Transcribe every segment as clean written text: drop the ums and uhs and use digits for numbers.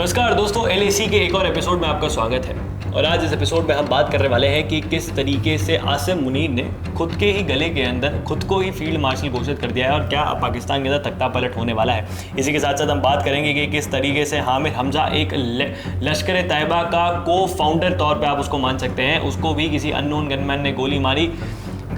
नमस्कार दोस्तों, LAC के एक और एपिसोड में आपका स्वागत है। और आज इस एपिसोड में हम बात करने वाले हैं कि किस तरीके से आसिम मुनीर ने खुद के ही गले के अंदर खुद को ही फील्ड मार्शल घोषित कर दिया है और क्या पाकिस्तान के अंदर तख्ता पलट होने वाला है। इसी के साथ साथ हम बात करेंगे कि किस तरीके से हामिद हमजा एक लश्कर तैयबा का को फाउंडर तौर पर आप उसको मान सकते हैं, उसको भी किसी अननोन गनमैन ने गोली मारी।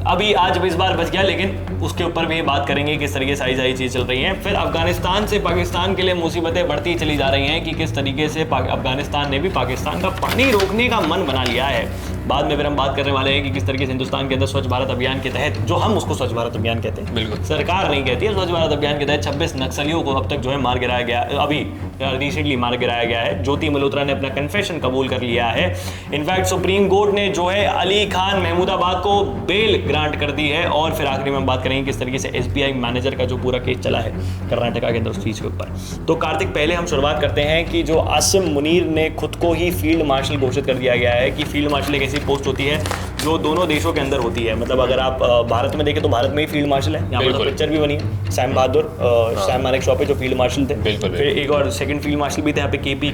अभी आज इस बार बच गया, लेकिन उसके ऊपर भी बात करेंगे किस तरीके से सारी चीज़ चल रही हैं। फिर अफगानिस्तान से पाकिस्तान के लिए मुसीबतें बढ़ती चली जा रही हैं कि किस तरीके से अफगानिस्तान ने भी पाकिस्तान का पानी रोकने का मन बना लिया है। बाद में फिर हम बात करने वाले हैं कि किस तरीके से हिंदुस्तान के अंदर स्वच्छ भारत अभियान के तहत, जो हम उसको स्वच्छ भारत अभियान कहते हैं, बिल्कुल सरकार नहीं कहती है, स्वच्छ भारत अभियान के तहत 26 नक्सलियों को अब तक जो है मार गिराया गया, अभी रिसेंटली मार गिराया गया है। ज्योति मल्होत्रा ने अपना कन्फेशन कबूल कर लिया है। इनफैक्ट सुप्रीम कोर्ट ने जो है अली खान महमूदाबाद को बेल ग्रांट कर दी है। और फिर आखिरी में हम बात करेंगे किस तरीके से SBI मैनेजर का जो पूरा केस चला है कर्नाटका के अंदर उस चीज़ के ऊपर। तो कार्तिक, पहले हम शुरुआत करते हैं कि जो आसिम मुनीर ने खुद को ही फील्ड मार्शल घोषित कर दिया गया है कि फील्ड मार्शल एक ऐसी पोस्ट होती है जो दोनों देशों के अंदर होती है। मतलब अगर आप भारत में देखें तो भारत में ही फील्ड मार्शल है, यहाँ पर तो पिक्चर भी बनी है सैम बहादुर, सैम मानेकशॉ पे जो फील्ड मार्शल थे। फिर एक और सेकंड फील्ड मार्शल भी थे यहाँ पे KP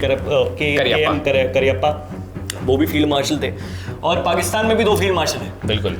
करियप्पा, वो भी फील्ड मार्शल थे। और पाकिस्तान में भी 2 फील्ड मार्शल हैं। बिल्कुल।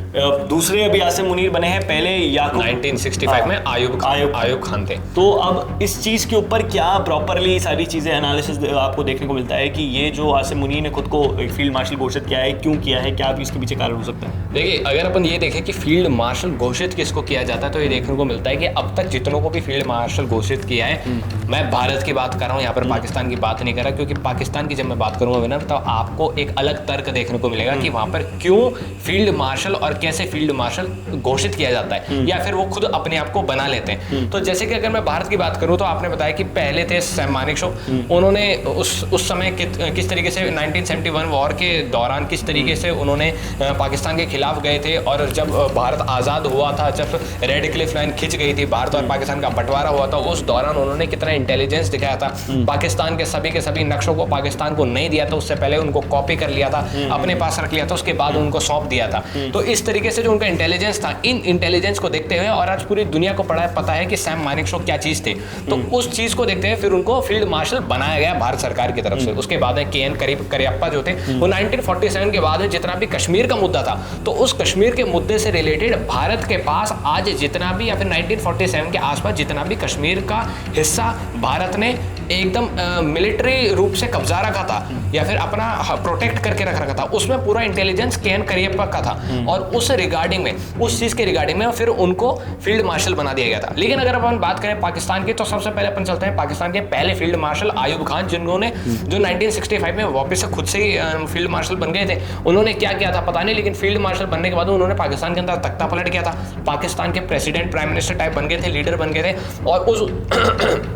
दूसरे अभी आसिम मुनीर बने हैं, पहले याकूब 1965 में आयूब खान थे। तो अब इस चीज़ के ऊपर क्या प्रॉपरली सारी चीज़ें एनालिसिस आपको देखने को मिलता है कि ये जो आसिम मुनीर ने खुद को एक फील्ड मार्शल घोषित किया है, क्यों किया है, क्या इसके पीछे कारण हो सकता है? देखिए, अगर अपन ये देखें कि फील्ड मार्शल घोषित किसको किया जाता है तो ये देखने को मिलता है कि अब तक जितनों को भी फील्ड मार्शल घोषित किया है, मैं भारत की बात कर रहा हूँ, यहाँ पर पाकिस्तान की बात नहीं कर रहा, क्योंकि पाकिस्तान की जब मैं बात करूँगा विनर, तो आपको एक अलग तर्क देखने को मिलेगा कि वहाँ पर क्यों फील्ड मार्शल और कैसे फील्ड मार्शल घोषित किया जाता है, या फिर वो खुद अपने आप को बना लेते हैं। तो जैसे कि अगर मैं भारत की बात करूं तो आपने बताया कि पहले थे सैम मानेकशॉ, उन्होंने उस समय किस तरीके से 1971 वॉर के दौरान किस तरीके से उन्होंने पाकिस्तान के खिलाफ गए थे। और जब भारत आज़ाद हुआ था, जब रेड क्लिफ लाइन खिंच गई थी, भारत और पाकिस्तान का बंटवारा हुआ था, उस दौरान उन्होंने कितना इंटेलिजेंस दिखाया था। पाकिस्तान के सभी नक्शों को पाकिस्तान को नहीं दिया था, उससे पहले उनको कॉपी कर लिया था, अपने पास रख लिया था, उसके बाद उनको सौंप दिया था। तो इस तरीके से जो उनका इंटेलिजेंस था, इन इंटेलिजेंस को देखते हुए, और आज पूरी दुनिया को पता है कि सैम मानेकशॉ क्या चीज थे, तो उस चीज को देखते हुए फिर उनको फील्ड मार्शल बनाया गया भारत सरकार की तरफ से। उसके बाद KN करियप्पा जो थे, वो 1947 के बाद जितना भी कश्मीर का मुद्दा था, तो उस कश्मीर के मुद्दे से रिलेटेड भारत के पास आज जितना भी, या फिर 1947 के आसपास जितना भी कश्मीर का हिस्सा भारत ने एकदम मिलिट्री रूप से कब्जा रखा था या फिर अपना प्रोटेक्ट करके रखा था, उसमें पूरा इंटेलिजेंस KN करियप्पा का था। और उस रिगार्डिंग में, उस चीज के रिगार्डिंग में फिर उनको फील्ड मार्शल बना दिया गया था। लेकिन अगर अपन बात करें पाकिस्तान की, तो सबसे पहले अपन चलते हैं पाकिस्तान के पहले फील्ड मार्शल आयूब खान, जिन्होंने जो 1965 में वापस से खुद से ही फील्ड मार्शल बन गए थे। उन्होंने क्या किया था पता नहीं, लेकिन फील्ड मार्शल बनने के बाद उन्होंने पाकिस्तान के अंदर तख्ता पलट किया था। पाकिस्तान के प्रेसिडेंट, प्राइम मिनिस्टर टाइप बन गए थे, लीडर बन गए थे। और उस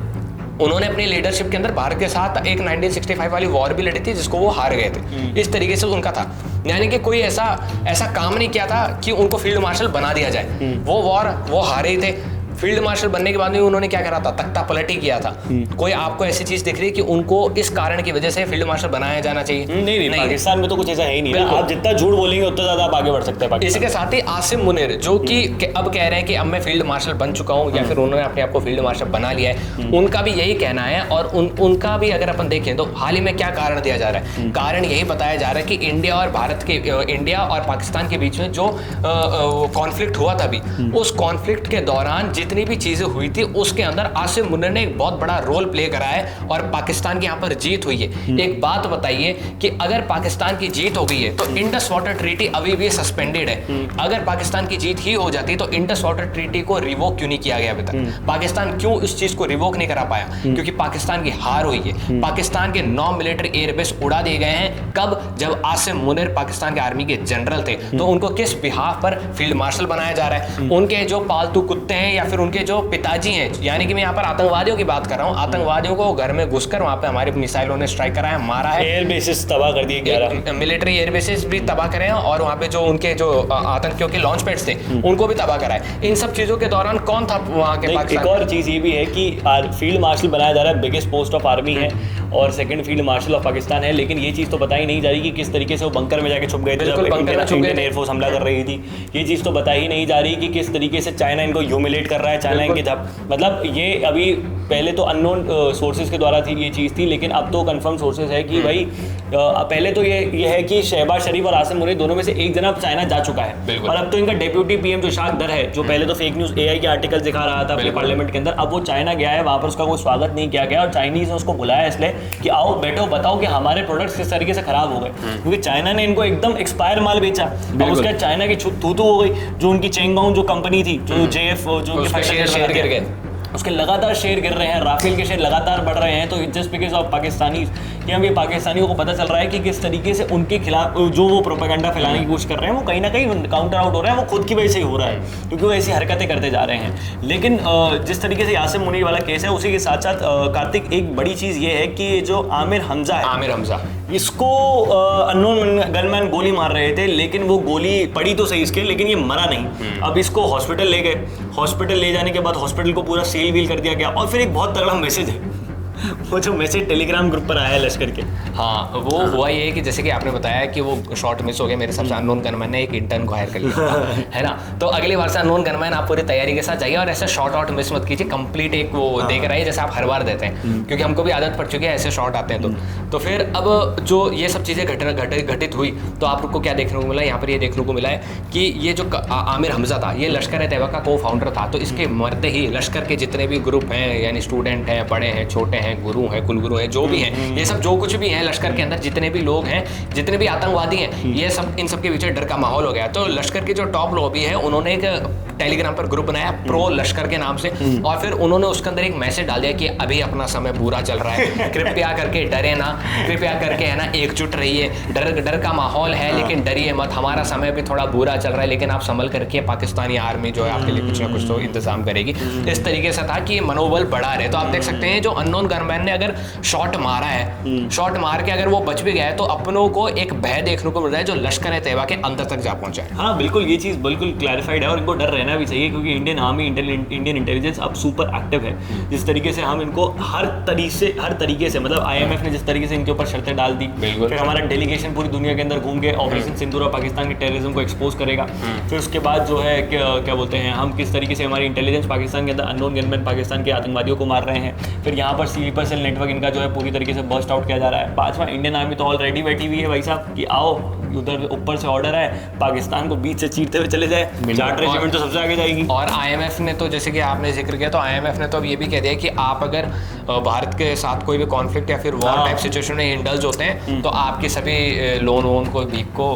उन्होंने अपनी लीडरशिप के अंदर भारत के साथ एक 1965 वाली वॉर भी लड़ी थी, जिसको वो हार गए थे। इस तरीके से उनका था, यानी कि कोई ऐसा काम नहीं किया था कि उनको फील्ड मार्शल बना दिया जाए। वो वॉर वो हारे ही थे। फील्ड मार्शल बनने के बाद में उन्होंने क्या करा था, तख्ता पलट ही किया था। कोई आपको ऐसी चीज दिख रही है कि उनको इस कारण की वजह से फील्ड मार्शल बनाया जाना चाहिए? नहीं, पाकिस्तान में तो कुछ ऐसा है ही नहीं। आप जितना झूठ बोलेंगे उतना ज्यादा आप आगे बढ़ सकते हैं। इसी के साथ ही आसिम मुनीर, जो कि अब कह रहे हैं कि अब मैं फील्ड मार्शल बन चुका हूँ, या फिर उन्होंने अपने आप को फील्ड मार्शल बना लिया है, उनका भी यही कहना है। और उनका भी अगर अपन देखें तो हाल ही में क्या कारण दिया जा रहा है, कारण यही बताया जा रहा है कि इंडिया और पाकिस्तान के बीच में जो कॉन्फ्लिक्ट हुआ था, अभी उस कॉन्फ्लिक्ट के दौरान जितनी भी चीजें हुई थी, उसके अंदर आसिम मुनीर ने एक बहुत बड़ा रोल प्ले करा है और पाकिस्तान की यहाँ पर जीत हुई है। एक बात बताइए कि अगर पाकिस्तान की जीत हो गई है तो इंडस वाटर ट्रीटी अभी भी सस्पेंडेड है। अगर पाकिस्तान की जीत ही हो जाती तो इंडस वाटर ट्रीटी को रिवोक क्यों नहीं किया गया अभी तक? पाकिस्तान क्यों इस चीज को रिवोक नहीं करा पाया? क्योंकि पाकिस्तान की हार हुई है। पाकिस्तान के 9 मिलिट्री एयरबेस उड़ा दिए गए हैं। कब? जब आसिम मुनीर पाकिस्तान के आर्मी के जनरल थे। तो उनको किस बिहाफ पर फील्ड मार्शल बनाया जा रहा है? उनके जो पालतू कुत्ते हैं या फिर उनके जो पिताजी हैं, यानी कि मैं यहाँ पर आतंकवादियों की बात कर रहा हूँ, आतंकवादियों को घर में घुसकर वहां पे हमारे मिसाइलों ने स्ट्राइक करा है, मारा है, एयर बेसिस तबाह कर दिए, 11 मिलिट्री एयर बेसिस भी तबाह करे हैं, और वहाँ पे जो उनके जो आतंकियों के लॉन्च पैड्स थे उनको भी तबाह करा है। इन सब चीजों के दौरान कौन था वहाँ के पाकिस्तान? एक और चीज ये भी है कि फील्ड मार्शल बनाया जा रहा है, बिगेस्ट पोस्ट ऑफ आर्मी है और second field marshal of Pakistan है, लेकिन ये चीज तो बताई नहीं जा रही कि किस तरीके से वो बंकर में जाके छुप गए थे जब इंडियन एयरफोर्स हमला कर रही थी। ये चीज तो बताई ही नहीं जा रही कि किस तरीके से चाइना इनको ह्यूमिलेट कर रहा है चाइना इनके जब, मतलब ये अभी पहले तो अननोन सोर्सेज के द्वारा थी ये चीज़ थी, लेकिन अब तो कंफर्म सोर्सेज है कि भाई पहले तो ये है कि शहबाज शरीफ और आसिम मुनीर दोनों में से एक जना चाइना जा चुका है, और अब तो इनका डेप्यूटी पीएम जो इशाक दर है, जो पहले तो फेक न्यूज़ एआई के आर्टिकल दिखा रहा था अपने पार्लियामेंट के अंदर, अब वो चाइना गया है, वहाँ पर उसका कोई स्वागत नहीं किया गया, और चाइनीज ने उसको बुलाया इसलिए कि आओ बैठो बताओ कि हमारे प्रोडक्ट्स किस तरीके से खराब हो गए, क्योंकि चाइना ने इनको एकदम एक्सपायर माल बेचा। अब उसके चाइना की थू हो गई, जो उनकी चेंगोंग जो कंपनी थी, जो जेएफ जो शेयर गिर गए, उसके लगातार शेयर गिर रहे हैं, राफेल के शेयर लगातार बढ़ रहे हैं। तो जस्ट बिकॉज ऑफ पाकिस्तानी, कि हम ये पाकिस्तानियों को पता चल रहा है कि किस तरीके से उनके खिलाफ जो वो प्रोपेगेंडा फैलाने की कोशिश कर रहे हैं, वो कहीं ना कहीं काउंटर आउट हो रहा है, वो खुद की वजह से ही हो रहा है, क्योंकि वो ऐसी हरकतें करते जा रहे हैं। लेकिन जिस तरीके से आसिम मुनीर वाला केस है, उसी के साथ साथ कार्तिक एक बड़ी चीज़ ये है कि जो आमिर हमजा है, आमिर हमजा, इसको अननोन गनमैन गोली मार रहे थे, लेकिन वो गोली पड़ी तो सही इसके, लेकिन ये मरा नहीं। अब इसको हॉस्पिटल ले गए, हॉस्पिटल ले जाने के बाद हॉस्पिटल को पूरा सील वील कर दिया गया, और फिर एक बहुत तगड़ा मैसेज है वो जो मैसेज टेलीग्राम ग्रुप पर आया है लश्कर के। हाँ, वो हुआ ये कि जैसे कि आपने बताया कि वो शॉट मिस हो गया, मेरे हिसाब से अननोन गनमैन ने एक इंटर्न को हायर कर लिया है ना। तो अगली बार से अननोन गनमैन आप पूरी तैयारी के साथ जाइए और ऐसे शॉट आउट मिस मत कीजिए, कंप्लीट एक वो देख रहा है जैसे आप हर बार देते हैं, क्योंकि हमको भी आदत पड़ चुकी है ऐसे शॉट आते हैं। तो फिर अब जो ये सब चीज़ें घटित हुई, तो आपको क्या देखने को मिला यहाँ पर? ये देखने को मिला है कि ये जो आमिर हमजा था, ये लश्कर-ए-तैयबा का को फाउंडर था। तो इसके मरते ही लश्कर के जितने भी ग्रुप हैं, यानी स्टूडेंट हैं, बड़े हैं, छोटे हैं, गुरु हैं, कुलगुरु हैं, जो भी हैं, ये सब जो कुछ भी हैं लश्कर के अंदर, जितने भी लोग हैं, जितने भी आतंकवादी हैं, ये सब इन सब के पीछे डर का माहौल हो गया। तो लश्कर के जो टॉप लॉबी है, उन्होंने एक टेलीग्राम पर ग्रुप बनाया प्रो लश्कर के नाम से, और फिर उन्होंने उसके अंदर एक मैसेज डाल दिया कि अभी अपना समय बुरा चल रहा है, कृपया करके डरे ना, कृपया करके है ना एकजुट रहिए, डर का माहौल है लेकिन डरिए मत, हमारा समय भी थोड़ा बुरा चल रहा है लेकिन आप संभल करके, पाकिस्तानी आर्मी जो है आपके लिए कुछ ना कुछ तो इंतजाम करेगी। इस तरीके से था कि मनोबल बढ़ा रहे। तो आप देख सकते हैं जो अननोन गनमैन ने अगर शॉट मारा है, शॉट मार के अगर वो बच भी गया है, तो अपनों को एक भय देखने को मिल रहा है जो लश्कर-ए-तैयबा के अंदर तक जा पहुंचा है। हाँ बिल्कुल, ये चीज़ बिल्कुल क्लैरिफाइड है और इनको डर रहना भी चाहिए, क्योंकि इंडियन आर्मी, इंडियन इंटेलिजेंस अब सुपर एक्टिव है। जिस तरीके से हम इनको हर तरीके से मतलब IMF ने जिस तरीके से इनके ऊपर शर्तें डाल दी, फिर हमारा डेलीगेशन पूरी दुनिया के अंदर घूम के ऑपरेशन सिंदूर और पाकिस्तान के टेररिज्म को एक्सपोज करेगा। फिर उसके बाद जो है क्या बोलते हैं, हम किस तरीके से हमारी इंटेलिजेंस पाकिस्तान के अंदर अननोन गनमैन पाकिस्तान के आतंकवादियों को मार रहे हैं। फिर यहाँ पर स्लीपर सेल नेटवर्क इनका जो है पूरी तरीके से बर्स्ट आउट किया जा रहा है। पांचवा, इंडियन आर्मी तो ऑलरेडी बैठी हुई है भाई साहब कि आओ, उधर ऊपर से ऑर्डर है, पाकिस्तान को बीच से चीरते हुए चले जाए, जाट रेजिमेंट तो सबसे आगे जाएगी। और IMF ने तो जैसे कि आपने जिक्र किया, तो IMF ने तो अब ये भी कह दिया कि आप अगर भारत के साथ कोई भी कॉन्फ्लिक्ट या फिर वॉर टाइप सिचुएशन में इंडल्ज होते हैं, तो आपके सभी लोन वोन को वीक को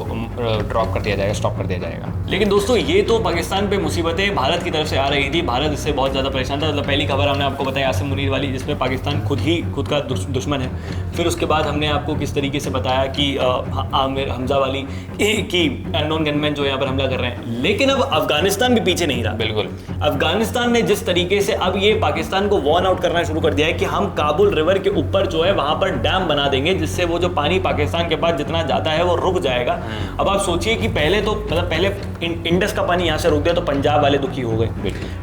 ड्रॉप कर दिया जाएगा, स्टॉप कर दिया जाएगा। लेकिन दोस्तों ये तो पाकिस्तान पे मुसीबतें भारत की तरफ से आ रही थी, भारत इससे बहुत ज़्यादा परेशान था। मतलब पहली खबर हमने आपको बताई आसिम मुनीर वाली, जिसमें पाकिस्तान खुद का दुश्मन है। फिर उसके बाद हमने आपको किस तरीके से बताया कि आमिर हमजा वाली कि अननोन गनमैन जो यहाँ पर हमला कर रहे हैं। लेकिन अब अफगानिस्तान भी पीछे नहीं रहा। बिल्कुल, अफगानिस्तान ने जिस तरीके से अब ये पाकिस्तान को वॉर्न आउट करना शुरू कर दिया है कि हम काबुल रिवर के ऊपर जो है वहां पर डैम बना देंगे, जिससे वो जो पानी पाकिस्तान के पास जितना जाता है वो रुक जाएगा। अब आप सोचिए कि पहले इंडस का पानी यहाँ से रुक गया तो पंजाब वाले दुखी हो गए,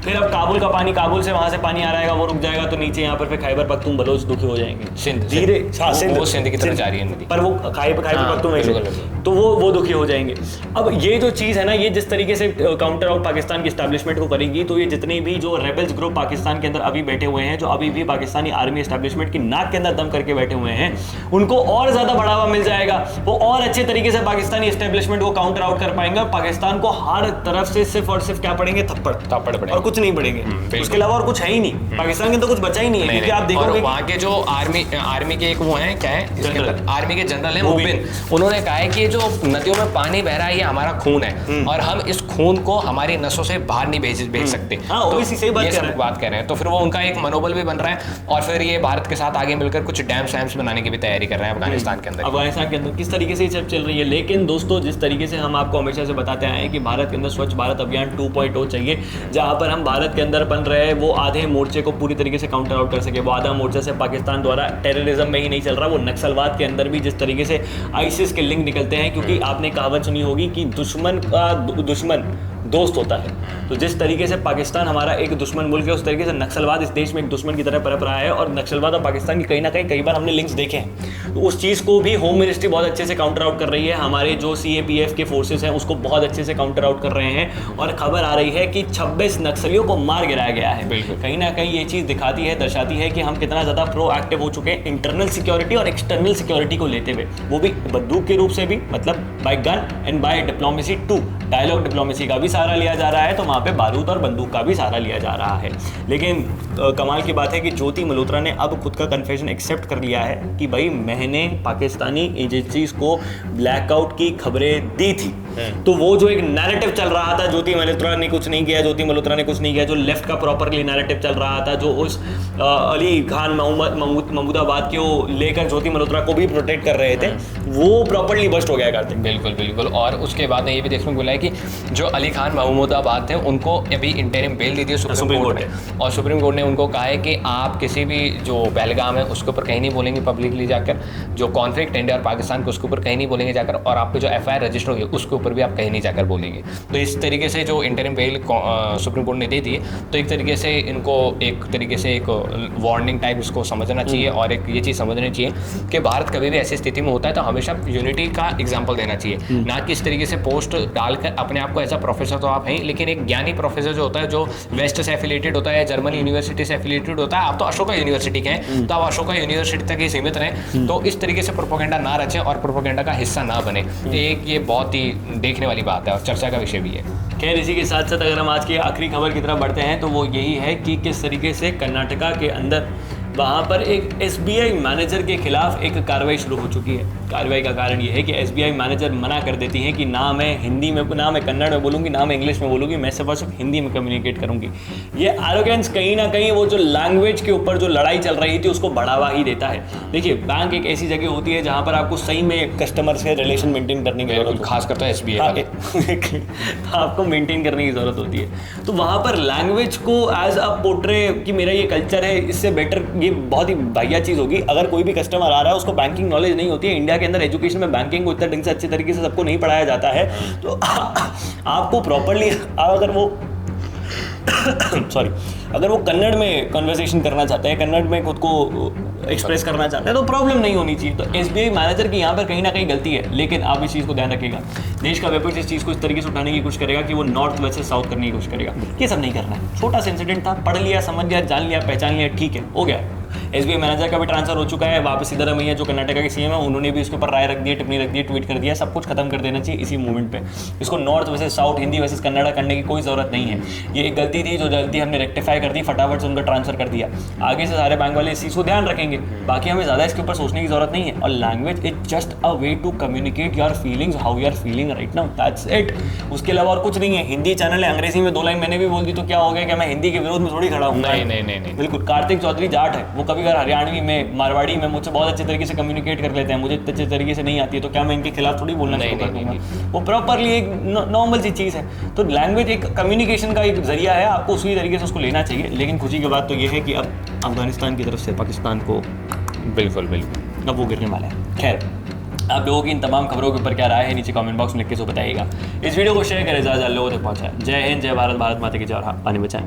फिर अब काबुल का पानी, काबुल से वहां से पानी आ रहेगा, वो रुक जाएगा तो नीचे यहाँ पर फिर खैबर पख्तूनख्वा दुखी हो जाएंगे। धीरे सिंध की तरफ जा रही है, पर वो खैबर पख्तूनख्वा तो वो दुखी हो जाएंगे। अब ये जो चीज़ है ना, ये जिस तरीके से काउंटर आउट पाकिस्तान की एस्टैब्लिशमेंट को करेगी, तो ये जितने भी जो रेबल्स ग्रुप पाकिस्तान के अंदर अभी बैठे हुए हैं, जो अभी भी पाकिस्तानी आर्मी एस्टैब्लिशमेंट की नाक के अंदर दम करके बैठे हुए हैं, उनको और ज़्यादा बढ़ावा मिल जाएगा। वो और अच्छे तरीके से पाकिस्तानी एस्टैब्लिशमेंट को काउंटर आउट कर पाएंगे और पाकिस्तान को हर तरफ से सिर्फ और सिर्फ क्या पड़ेंगे, थप्पड़ पड़ेंगे और कुछ नहीं पड़ेंगे। उसके अलावा और कुछ है ही नहीं, पाकिस्तान के तो कुछ बचा ही नहीं है। क्योंकि आप देखोगे वहाँ के जो आर्मी के एक वो हैं, क्या है, आर्मी के जनरल हैं मुबिन, उन्होंने कहा है कि जो नदियों में पानी बह रहा है ये हमारा खून है और हम इस खून को हमारी नसों से बाहर नहीं भेज सकते। तो सही बात कर रहे हैं। तो फिर वो उनका एक मनोबल भी बन रहा है और फिर ये भारत के साथ आगे मिलकर कुछ डैम सैम्स बनाने की भी तैयारी कर रहे हैं अफगानिस्तान के अंदर किस तरीके से ये सब चल रही है। लेकिन दोस्तों जिस तरीके से हम आपको हमेशा से बताते आए हैं कि भारत के अंदर स्वच्छ भारत अभियान 2.0 चाहिए, जहां पर हम भारत के अंदर बन रहे हैं वो आधे मोर्चे को पूरी तरीके से काउंटर आउट कर सके। वो आधा मोर्चा से पाकिस्तान द्वारा टेररिज्म में ही नहीं चल रहा, वो नक्सलवाद के अंदर भी जिस तरीके से आईसिस के लिंक निकलते हैं, क्योंकि आपने कहावत सुनी होगी कि दुश्मन का दुश्मन दोस्त होता है। तो जिस तरीके से पाकिस्तान हमारा एक दुश्मन मुल्क है, उस तरीके से नक्सलवाद इस देश में एक दुश्मन की तरह पनप रहा है, और नक्सलवाद और पाकिस्तान की कहीं ना कहीं कई बार हमने लिंक्स देखे हैं। तो उस चीज़ को भी होम मिनिस्ट्री बहुत अच्छे से काउंटर आउट कर रही है, हमारे जो CAPF के फोर्सेस हैं उसको बहुत अच्छे से काउंटर आउट कर रहे हैं, और खबर आ रही है कि 26 नक्सलियों को मार गिराया गया है। कहीं ना कहीं ये चीज़ दिखाती है, दर्शाती है कि हम कितना ज़्यादा प्रोएक्टिव हो चुके हैं इंटरनल सिक्योरिटी और एक्सटर्नल सिक्योरिटी को लेते हुए, वो भी बंदूक के रूप से भी, मतलब by gun and by diplomacy too, dialogue diplomacy का भी सहारा लिया जा रहा है, तो वहाँ पे बारूद और बंदूक का भी सहारा लिया जा रहा है। लेकिन कमाल की बात है कि ज्योति मल्होत्रा ने अब खुद का कन्फेशन एक्सेप्ट कर लिया है कि भाई मैंने पाकिस्तानी एजेंसीज को ब्लैकआउट की खबरें दी थी। तो वो जो एक नैरेटिव चल रहा था, ज्योति मल्होत्रा ने कुछ नहीं किया, ज्योति मल्होत्रा ने कुछ नहीं किया, जो लेफ्ट का प्रॉपरली नैरेटिव चल रहा था, जो उस अली खान महमूदाबाद को लेकर ज्योति मल्होत्रा को भी प्रोटेक्ट कर रहे थे, वो प्रॉपरली बस्ट हो गया कार्तिक। बिल्कुल बिल्कुल। और उसके बाद ये भी देखने को मिला है कि जो अली खान महमूदाबाद थे उनको अभी इंटरिम बेल दी थी सुप्रीम कोर्ट ने, और सुप्रीम कोर्ट ने उनको कहा है कि आप किसी भी जो पहलगाम है उसके ऊपर कहीं नहीं बोलेंगे पब्लिकली जाकर, जो कॉन्फ्लिक्ट इंडिया और पाकिस्तान के उसके ऊपर कहीं नहीं बोलेंगे जाकर, और आपके जो FIR रजिस्टर होगी उसके ऊपर भी आप कहीं नहीं जाकर बोलेंगे। तो इस तरीके से जो इंटरिम बेल सुप्रीम कोर्ट ने दे दी है, तो एक तरीके से इनको एक तरीके से एक वार्निंग टाइप इसको समझना चाहिए, और एक ये चीज़ समझनी चाहिए कि भारत कभी भी ऐसी स्थिति में होता है तो हमेशा यूनिटी का एग्जाम्पल देना चाहिए, ना कि इस तरीके से पोस्ट डालकर अपने आप को एज अ प्रोफेसर तो आप हैं, लेकिन एक ज्ञानी प्रोफेसर जो होता है, जो वेस्ट से एफिलेटेड होता है या जर्मन यूनिवर्सिटी से एफिलेटेड होता है, आप तो अशोका यूनिवर्सिटी के हैं, तो आप अशोका यूनिवर्सिटी तक ही सीमित रहें, तो इस तरीके से प्रोपोगेंडा ना रचें और प्रोपोगेंडा का हिस्सा ना बने। एक ये बहुत ही देखने वाली बात है और चर्चा का विषय भी है। खैर, इसी के साथ साथ अगर हम आज की आखिरी खबर की तरफ बढ़ते हैं तो वो यही है कि किस तरीके से कर्नाटका के अंदर वहाँ पर एक SBI मैनेजर के खिलाफ एक कार्रवाई शुरू हो चुकी है। कार्रवाई का कारण ये है कि SBI मैनेजर मना कर देती हैं कि ना मैं हिंदी में, ना मैं कन्नड़ में बोलूँगी, ना मैं इंग्लिश में बोलूँगी, मैं सिर्फ हिंदी में कम्युनिकेट करूँगी। ये एरोगेंस कहीं ना कहीं वो जो लैंग्वेज के ऊपर जो लड़ाई चल रही थी उसको बढ़ावा ही देता है। देखिए, बैंक एक ऐसी जगह होती है जहाँ पर आपको सही में कस्टमर से रिलेशन मेंटेन करने की जरूरत, खास करता है SBI आपको मेंटेन करने की ज़रूरत होती है। तो वहाँ पर लैंग्वेज को एज अ पोर्ट्रे कि मेरा ये कल्चर है, इससे बेटर ये बहुत ही बढ़िया चीज़ होगी। अगर कोई भी कस्टमर आ रहा है उसको बैंकिंग नॉलेज नहीं होती है, इंडिया के अंदर एजुकेशन में बैंकिंग को इतना ढंग से अच्छे तरीके से सबको नहीं पढ़ाया जाता है, तो आपको प्रॉपरली अगर वो अगर वो कन्नड़ में कन्वर्सेशन करना चाहते हैं, कन्नड़ में खुद को एक्सप्रेस करना चाहते हैं, तो प्रॉब्लम नहीं होनी चाहिए। तो SBI मैनेजर की यहाँ पर कहीं ना कहीं गलती है, लेकिन आप इस चीज़ को ध्यान रखिएगा, देश का वेपर्स इस चीज़ को इस तरीके से उठाने की कोशिश करेगा कि वो नॉर्थ वेस्ट से साउथ करने की कोशिश करेगा। ये सब नहीं करना है, छोटा सा इंसिडेंट था, पढ़ लिया, समझ लिया, जान लिया, पहचान लिया, ठीक है, हो गया। SBI मैनेजर का भी ट्रांसफर हो चुका है, वहाँ पे सिद्धरामैया जो कर्नाटका के CM है, उन्होंने भी इसके ऊपर राय रख दी है, टिप्पणी रख दी है, ट्वीट कर दिया, सब कुछ खत्म कर देना चाहिए इसी मूवमेंट पे। इसको north versus south, Hindi versus Kannada करने की कोई ज़रूरत नहीं है। ये एक गलती थी, जो गलती हमने रेक्टिफाई कर दी, फटाफट से उनका ट्रांसफर कर दिया। आगे से सारे बैंक वाले इस चीज़ को ध्यान रखेंगे, बाकी हमें ज़्यादा इसके ऊपर सोचने की ज़रूरत नहीं है। और language is just a way to communicate your feelings, how you are feeling right now, that's it. उसके अलावा और कुछ नहीं है। हिंदी चैनल है, अंग्रेजी में 2 लाइन मैंने भी बोल दी तो क्या हो गया, क्या मैं हिंदी के विरोध में थोड़ी खड़ा हूँ? नहीं, बिल्कुल। कार्तिक चौधरी जाट है, वो कभी अगर हरियाणवी में, मारवाड़ी में मुझसे बहुत अच्छे तरीके से कम्युनिकेट कर लेते हैं, मुझे अच्छे तरीके से नहीं आती है, तो क्या मैं इनके खिलाफ थोड़ी बोलना शुरू कर दूंगा? वो प्रॉपरली एक नॉर्मल सी चीज़ है। तो लैंग्वेज एक कम्युनिकेशन का एक जरिया है, आपको उसी तरीके से उसको लेना चाहिए। लेकिन खुशी की बात तो ये है कि अब अफगानिस्तान की तरफ से पाकिस्तान को बिल्कुल अब वो गिरने वाला है। खैर, आप लोगों की इन तमाम खबरों के ऊपर क्या राय है नीचे कमेंट बॉक्स में लिख के बताइएगा। इस वीडियो को शेयर करें, ज़्यादा लोगों तक पहुँचाएं। जय हिंद, जय भारत, भारत माता की जय, और हाँ, पानी बचाएं।